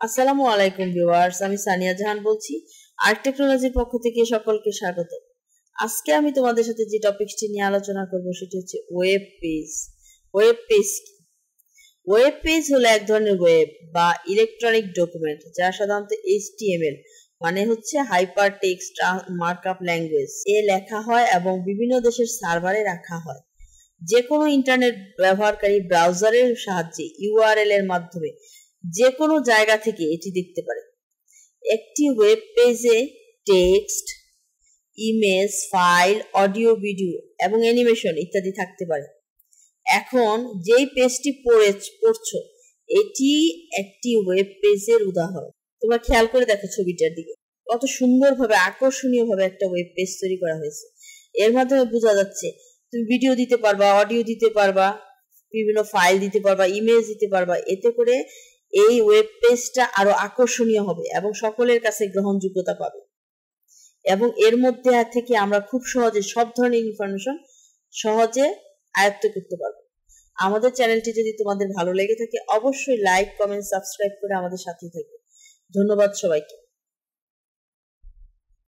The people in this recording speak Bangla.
আসসালামু আলাইকুম ভিউয়ার্স, আমি সানিয়া জাহান বলছি। আর্ট টেকনোলজির পক্ষ থেকে সকলকে স্বাগত। আজকে আমি তোমাদের সাথে যে টপিকটি নিয়ে আলোচনা করব সেটি হচ্ছে ওয়েব পেজ। ওয়েব পেজ কি? ওয়েব পেজ হলো এক ধরনের ওয়েব বা ইলেকট্রনিক ডকুমেন্ট যা সাধারণত HTML মানে হচ্ছে হাইপার টেক্সট মার্কআপ ল্যাঙ্গুয়েজ এ লেখা হয় এবং বিভিন্ন দেশের সার্ভারে রাখা হয়। যে কোনো ইন্টারনেট ব্যবহারকারী ব্রাউজারের সাহায্যে URL এর মাধ্যমে যে কোনো জায়গা থেকে এটি দেখতে পারে। একটি ওয়েব পেজে text, image, file, audio, video এবং অ্যানিমেশন ইত্যাদি থাকতে পারে। এখন যেই পেজটি পড়ছো এটি একটি ওয়েব পেজের উদাহরণ। তোমরা খেয়াল করে দেখো ছবিটার দিকে, কত সুন্দরভাবে আকর্ষণীয়ভাবে একটা ওয়েব পেজ তৈরি করা হয়েছে। এর মাধ্যমে বোঝা যাচ্ছে তুমি ভিডিও দিতে পারবা, অডিও দিতে পারবা, বিভিন্ন ফাইল দিতে পারবা, ইমেজ দিতে পারবা। এতে করে এই ওয়েব পেজটা আরো আকর্ষণীয় হবে এবং সকলের কাছে গ্রহণযোগ্যতা পাবে। এবং এর মধ্যে থেকে আমরা খুব সহজে সব ধরনের ইনফরমেশন সহজে আয়ত্ত করতে পারবো। আমাদের চ্যানেলটি যদি তোমাদের ভালো লেগে থাকে অবশ্যই লাইক, কমেন্ট, সাবস্ক্রাইব করে আমাদের সাথেই থাকবে। ধন্যবাদ সবাইকে।